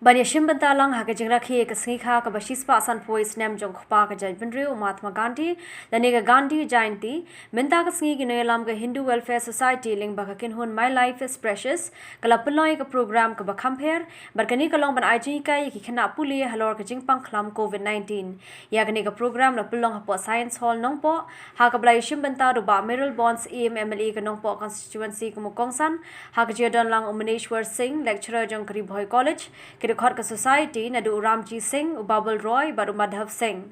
Bani shimbynta lang ha jingrakhe sngikha shispa san poi snem jong jaidbynriew Mahatma Gandhi lanega Gandhi Jayanti mynta nongialam Hindu Welfare Society lyngba kynhun My Life is Precious pynlong program kham pher barkani kalong ban jinghikai khynnah pule Halor jingpang khlam COVID-19 yagani program la pynlong hapo science hall nongpo ha shimbynta ruba mineral bonds MLA nongpo constituency kumukongsan ha jodon lang Umaneshwar Singh lecturer jong Boy College Khot ka society nadu Ramji Singh Babal Roy baru Madhav Singh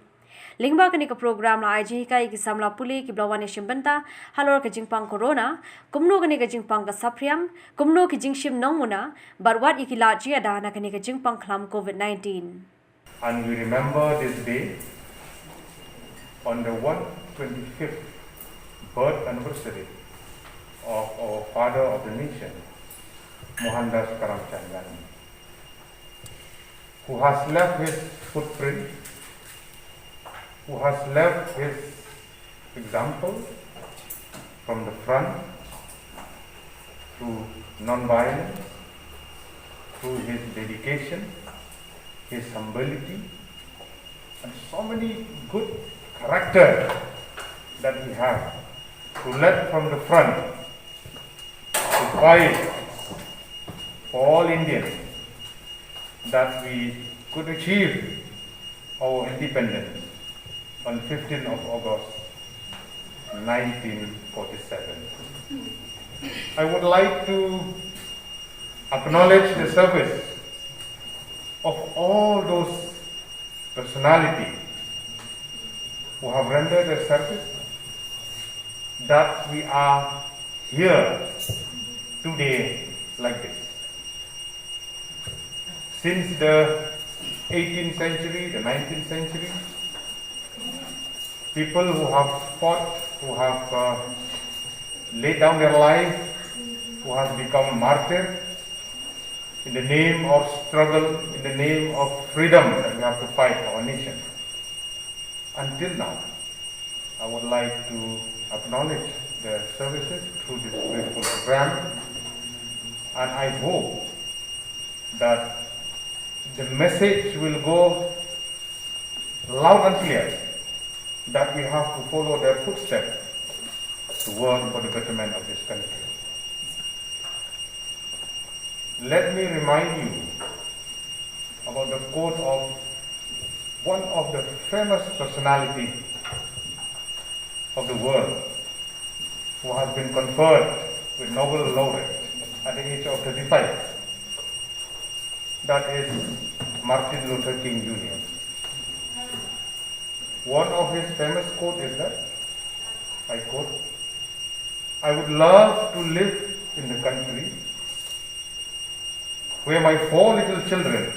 lyngba kani ka program la jinghikai ki samla pule ki blawane shimbynta Halor ka jingpang corona kumno kani ka jingpang ka sapriam kumno ki jingshim nongmuna barwat ikila jiada na kani ka jingpang khlam COVID-19 and we remember this day on the 125th birth anniversary of our father of the nation Mohandas Gandhi, who has left his footprint, who has left his example from the front through non-violence, through his dedication, his humility, and so many good character that he has, who led from the front to fight for all Indians that we could achieve our independence on 15th of August 1947. I would like to acknowledge the service of all those personalities who have rendered their service, that we are here today like this. Since the 18th century, the 19th century, people who have fought, who have laid down their life, who have become martyrs in the name of struggle, in the name of freedom that we have to fight for our nation. Until now, I would like to acknowledge their services through this beautiful program, and I hope that the message will go loud and clear that we have to follow their footsteps to work for the betterment of this country. Let me remind you about the quote of one of the famous personalities of the world who has been conferred with Nobel laureate at the age of 35. That is Martin Luther King Jr. One of his famous quotes is that, I quote, "I would love to live in the country where my 4 little children,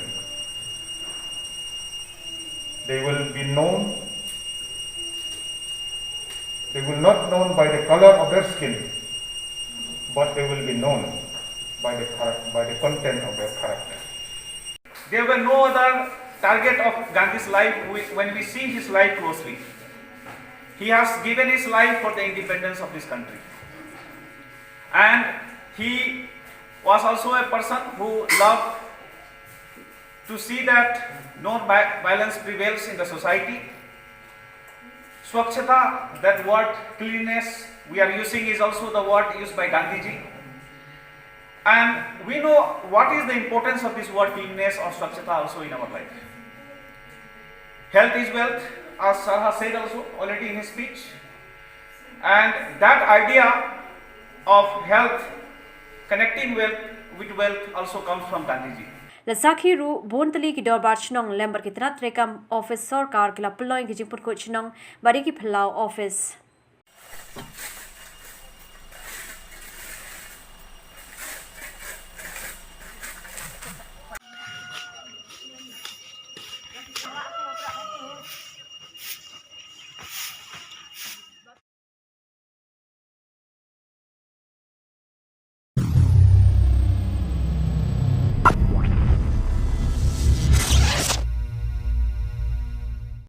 they will be known, they will not known by the color of their skin, but they will be known by the content of their character." There were no other target of Gandhi's life when we see his life closely. He has given his life for the independence of this country. And he was also a person who loved to see that no violence prevails in the society. Swachhata, that word cleanliness we are using, is also the word used by Gandhiji. And we know what is the importance of this word cleanliness or swachhata also in our life. Health is wealth, as Sir has said also already in his speech. And that idea of health, connecting wealth with wealth, also comes from Gandhiji. Lasakhi ru bontali ki dorbar chnong lembar ki trat rekam office sarkar kila ploing ki jingpur ko chnong bari ki phalau office